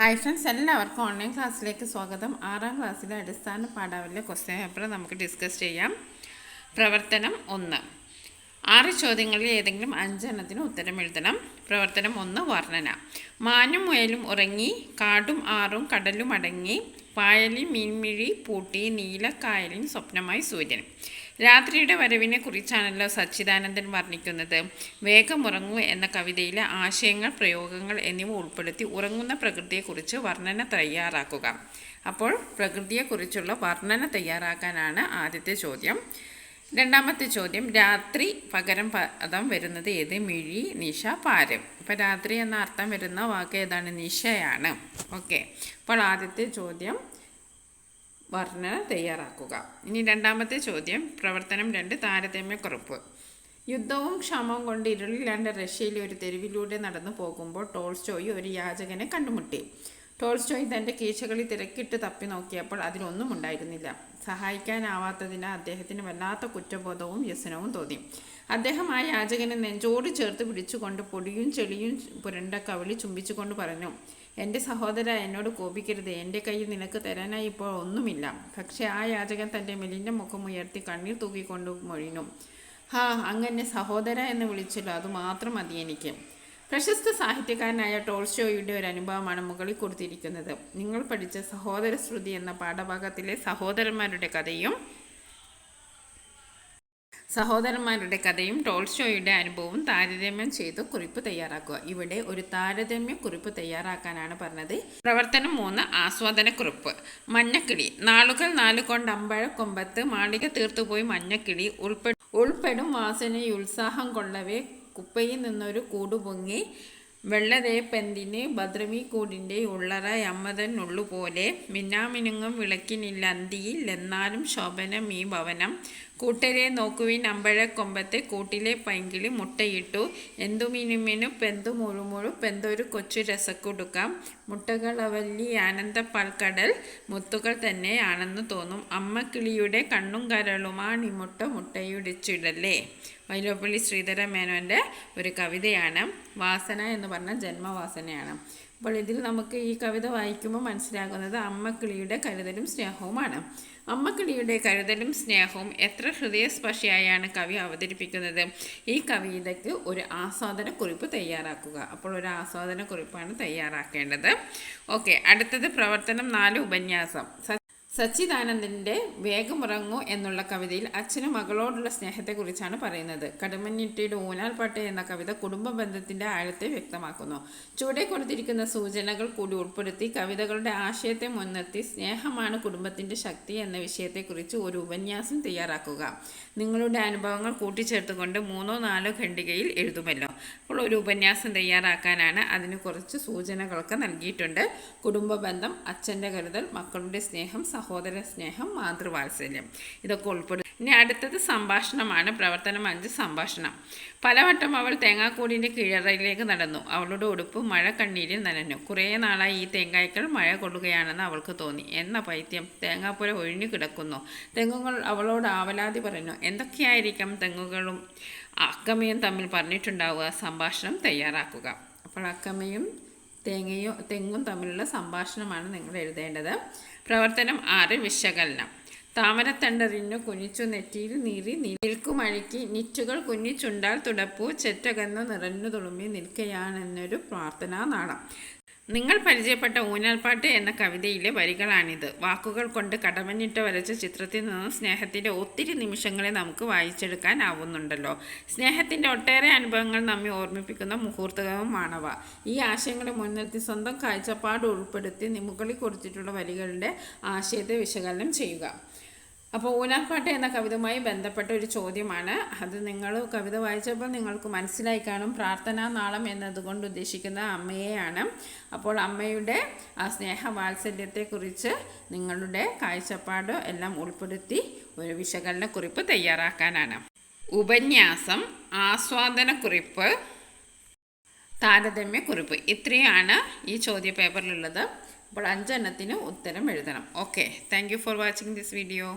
Hi friends, എല്ലാവർക്കും online ക്ലാസ്സിലേക്ക് സ്വാഗതം. 6ാം ക്ലാസ്സിലെ അടിസ്ഥാന പാഠാവലിലെ ക്വസ്റ്റ്യൻ പേപ്പർ നമുക്ക് ഡിസ്കസ് ചെയ്യാം. പ്രവർത്തനം 1. 6 ചോദ്യങ്ങളിൽ ഏതെങ്കിലും 5 എണ്ണത്തിന് ഉത്തരം എഴുതണം. പ്രവർത്തനം 1 വർണ്ണന. മാനും മുയലും ഉറങ്ങി, കാടും ആറും കടലും അടങ്ങി, പായലി മീൻമിഴി പൂട്ടി, നീലക്കായലിൻ സ്വപ്നമായി സൂര്യൻ. രാത്രിയുടെ വരവിനെ കുറിച്ചാണല്ലോ സച്ചിദാനന്ദൻ വർണ്ണിക്കുന്നത്. വേഗമുറങ്ങൂ എന്ന കവിതയിലെ ആശയങ്ങൾ, പ്രയോഗങ്ങൾ എന്നിവ ഉൾപ്പെടുത്തി ഉറങ്ങുന്ന പ്രകൃതിയെക്കുറിച്ച് വർണ്ണന തയ്യാറാക്കുക. അപ്പോൾ പ്രകൃതിയെക്കുറിച്ചുള്ള വർണ്ണന തയ്യാറാക്കാനാണ് ആദ്യത്തെ ചോദ്യം. രണ്ടാമത്തെ ചോദ്യം, രാത്രി പകരം പദം വരുന്നത് ഏത്? മിഴി, നിശ, പാരം. അപ്പോൾ രാത്രി എന്ന അർത്ഥം വരുന്ന വാക്ക് ഏതാണ്? നിശയാണ്. ഓക്കെ, അപ്പോൾ ആദ്യത്തെ ചോദ്യം വർണ്ണന തയ്യാറാക്കുക. ഇനി രണ്ടാമത്തെ ചോദ്യം, പ്രവർത്തനം 2 താരതമ്യക്കുറിപ്പ്. യുദ്ധവും ക്ഷാമവും കൊണ്ട് ഇരുളിലാണ്ട റഷ്യയിലെ ഒരു തെരുവിലൂടെ നടന്നു പോകുമ്പോൾ ടോൾസ്റ്റോയ് ഒരു യാചകനെ കണ്ടുമുട്ടി. ടോൾസ്റ്റോയ് തൻ്റെ കീശകളിൽ തിരക്കിട്ട് തപ്പി നോക്കിയപ്പോൾ അതിലൊന്നും ഉണ്ടായിരുന്നില്ല. സഹായിക്കാനാവാത്തതിന് അദ്ദേഹത്തിന് വല്ലാത്ത കുറ്റബോധവും വ്യസനവും തോന്നി. അദ്ദേഹം ആ യാചകനെ നെഞ്ചോട് ചേർത്ത് പിടിച്ചുകൊണ്ട് പൊടിയും ചെളിയും പുരണ്ട കവിളി ചുംബിച്ചുകൊണ്ട് പറഞ്ഞു, എൻ്റെ സഹോദര, എന്നോട് കോപിക്കരുത്. എൻ്റെ കയ്യിൽ നിനക്ക് തരാനായി ഇപ്പോൾ ഒന്നുമില്ല. പക്ഷേ ആ യാചകൻ തൻ്റെ മെലിഞ്ഞ മുഖം ഉയർത്തി കണ്ണീർ തൂക്കിക്കൊണ്ട് മൊഴിഞ്ഞു, ഹാ, അങ്ങനെ സഹോദര എന്ന് വിളിച്ചല്ലോ, അതുമാത്രം മതി എനിക്ക്. പ്രശസ്ത സാഹിത്യകാരനായ ടോൾസ്റ്റോയുടെ ഒരു അനുഭവമാണ് മുകളിൽ കൊടുത്തിരിക്കുന്നത്. നിങ്ങൾ പഠിച്ച സഹോദര ശ്രുതി എന്ന പാഠഭാഗത്തിലെ സഹോദരന്മാരുടെ കഥയും ടോൾസ്റ്റോയുടെ അനുഭവവും താരതമ്യം ചെയ്ത് കുറിപ്പ് തയ്യാറാക്കുക. ഇവിടെ ഒരു താരതമ്യ കുറിപ്പ് തയ്യാറാക്കാനാണ് പറഞ്ഞത്. പ്രവർത്തനം 3 ആസ്വാദനക്കുറിപ്പ്. മഞ്ഞക്കിളി. നാളുകൾ 4 കൊണ്ട് അമ്പഴക്കൊമ്പത്ത് മാളിക തീർത്തുപോയി മഞ്ഞക്കിളി ഉൾപ്പെടും വാസനയുത്സാഹം കൊള്ളവേ കുപ്പയിൽ നിന്നൊരു കൂടുപൊങ്ങി, വെള്ളരേപ്പെന്തിന് ഭദ്രമീ കൂടിൻ്റെ ഉള്ളറ യമ്മതനുള്ളുപോലെ, മിന്നാമിനുങ്ങും വിളക്കിനില്ലന്തിയിൽ എന്നാലും ശോഭനം ഈ ഭവനം, കൂട്ടരെ നോക്കുവിൻ അമ്പഴക്കൊമ്പത്തെ കൂട്ടിലെ പൈങ്കിളി മുട്ടയിട്ടു, എന്തുമിനുമിനു പെന്തു മുഴുമുഴു പെന്തൊരു കൊച്ചു രസക്കുടുക്കാം, മുട്ടകളവല്ലി ആനന്ദപ്പാൽക്കടൽ മുത്തുകൾ തന്നെ ആണെന്ന് തോന്നും, അമ്മക്കിളിയുടെ കണ്ണും കരളുമാണ് ഈ മുട്ടയുടിച്ചിടല്ലേ. വൈലോപ്പള്ളി ശ്രീധര മേനോൻ്റെ ഒരു കവിതയാണ്. വാസന എന്ന് പറഞ്ഞാൽ ജന്മവാസനയാണ്. അപ്പോൾ ഇതിൽ നമുക്ക് ഈ കവിത വായിക്കുമ്പോൾ മനസ്സിലാകുന്നത് അമ്മക്കിളിയുടെ കരുതലും സ്നേഹവുമാണ്. അമ്മക്കിളിയുടെ കരുതലും സ്നേഹവും എത്ര ഹൃദയസ്പർശിയായാണ് കവി അവതരിപ്പിക്കുന്നത്. ഈ കവിതയ്ക്ക് ഒരു ആസ്വാദനക്കുറിപ്പ് തയ്യാറാക്കുക. അപ്പോൾ ഒരു ആസ്വാദനക്കുറിപ്പാണ് തയ്യാറാക്കേണ്ടത്. ഓക്കെ, അടുത്തത് പ്രവർത്തനം 4 ഉപന്യാസം. സച്ചിദാനന്ദൻ്റെ വേഗമുറങ്ങൂ എന്നുള്ള കവിതയിൽ അച്ഛന് മകളോടുള്ള സ്നേഹത്തെക്കുറിച്ചാണ് പറയുന്നത്. കടുമന്നിട്ടിയുടെ ഊനാൽപ്പാട്ട് എന്ന കവിത കുടുംബ ബന്ധത്തിൻ്റെ ആഴത്തെ വ്യക്തമാക്കുന്നു. ചുവടെ കൊടുത്തിരിക്കുന്ന സൂചനകൾ കൂടി ഉൾപ്പെടുത്തി കവിതകളുടെ ആശയത്തെ മുൻനിർത്തി സ്നേഹമാണ് കുടുംബത്തിൻ്റെ ശക്തി എന്ന വിഷയത്തെക്കുറിച്ച് ഒരു ഉപന്യാസം തയ്യാറാക്കുക. നിങ്ങളുടെ അനുഭവങ്ങൾ കൂട്ടിച്ചേർത്തുകൊണ്ട് 3-4 ഖണ്ഡികയിൽ എഴുതുമല്ലോ. അപ്പോൾ ഒരു ഉപന്യാസം തയ്യാറാക്കാനാണ്. അതിന് കുറച്ച് സൂചനകളൊക്കെ നൽകിയിട്ടുണ്ട്. കുടുംബ ബന്ധം, അച്ഛൻ്റെ കരുതൽ, മക്കളുടെ സ്നേഹം, സഹോദര സ്നേഹം, മാതൃവാത്സല്യം, ഇതൊക്കെ ഉൾപ്പെടും. ഇനി അടുത്തത് സംഭാഷണമാണ്. പ്രവർത്തനം 5 സംഭാഷണം. പലവട്ടം അവൾ തേങ്ങാക്കൂടിൻ്റെ കീഴറയിലേക്ക് നടന്നു. അവളുടെ ഉടുപ്പ് മഴ കണ്ണീരിൽ നനഞ്ഞു. കുറേ നാളായി ഈ തേങ്ങായ്ക്കൾ മഴ കൊള്ളുകയാണെന്ന് അവൾക്ക് തോന്നി. എന്ന പൈത്യം, തേങ്ങാപ്പുര ഒഴിഞ്ഞു കിടക്കുന്നു. തെങ്ങുകൾ അവളോട് ആവലാതി പറഞ്ഞു. എന്തൊക്കെയായിരിക്കാം തെങ്ങുകളും അക്കമ്മയും തമ്മിൽ പറഞ്ഞിട്ടുണ്ടാവുക? സംഭാഷണം തയ്യാറാക്കുക. അപ്പോൾ അക്കമ്മയും തെങ്ങും തമ്മിലുള്ള സംഭാഷണമാണ് നിങ്ങൾ എഴുതേണ്ടത്. പ്രവർത്തനം 6 വിശകലനം. താമരത്തണ്ടറിഞ്ഞു കുനിച്ചു നെറ്റിയിൽ നീറി നിൽക്കുമഴിക്ക് നിറ്റുകൾ കുഞ്ഞിച്ചുണ്ടാൽ തുടപ്പു ചെറ്റകന്നു നിറഞ്ഞു തുളുമ്പി നിൽക്കുകയാണെന്നൊരു പ്രാർത്ഥനാ നാളം. നിങ്ങൾ പരിചയപ്പെട്ട ഊഞ്ഞാൽപ്പാട്ട് എന്ന കവിതയിലെ വരികളാണിത്. വാക്കുകൾ കൊണ്ട് കടമഞ്ഞിട്ട് വരച്ച ചിത്രത്തിൽ നിന്ന് സ്നേഹത്തിൻ്റെ ഒത്തിരി നിമിഷങ്ങളെ നമുക്ക് വായിച്ചെടുക്കാനാവുന്നുണ്ടല്ലോ. സ്നേഹത്തിൻ്റെ ഒട്ടേറെ അനുഭവങ്ങൾ നമ്മെ ഓർമ്മിപ്പിക്കുന്ന മുഹൂർത്തവുമാണവ. ഈ ആശയങ്ങളെ മുൻനിർത്തി സ്വന്തം കാഴ്ചപ്പാട് ഉൾപ്പെടുത്തി മുകളിൽ കൊടുത്തിട്ടുള്ള വരികളുടെ ആശയത്തെ വിശകലനം ചെയ്യുക. അപ്പോൾ ഊഞ്ഞാൽപ്പാട്ട് എന്ന കവിതയുമായി ബന്ധപ്പെട്ട ഒരു ചോദ്യമാണ് അത്. നിങ്ങൾ കവിത വായിച്ചപ്പോൾ നിങ്ങൾക്ക് മനസ്സിലായി കാണും. പ്രാർത്ഥനാ നാളം എന്നതുകൊണ്ട് ഉദ്ദേശിക്കുന്ന അമ്മയെയാണ്. അപ്പോൾ അമ്മയുടെ ആ സ്നേഹവാത്സല്യത്തെക്കുറിച്ച് നിങ്ങളുടെ കാഴ്ചപ്പാട് എല്ലാം ഉൾപ്പെടുത്തി ഒരു വിശകലനക്കുറിപ്പ് തയ്യാറാക്കാനാണ്. ഉപന്യാസം, ആസ്വാദനക്കുറിപ്പ്, താരതമ്യക്കുറിപ്പ്, ഇത്രയാണ് ഈ ചോദ്യ പേപ്പറിലുള്ളത്. അപ്പോൾ 5 എണ്ണത്തിന് ഉത്തരം എഴുതണം. Okay, thank you for watching this video.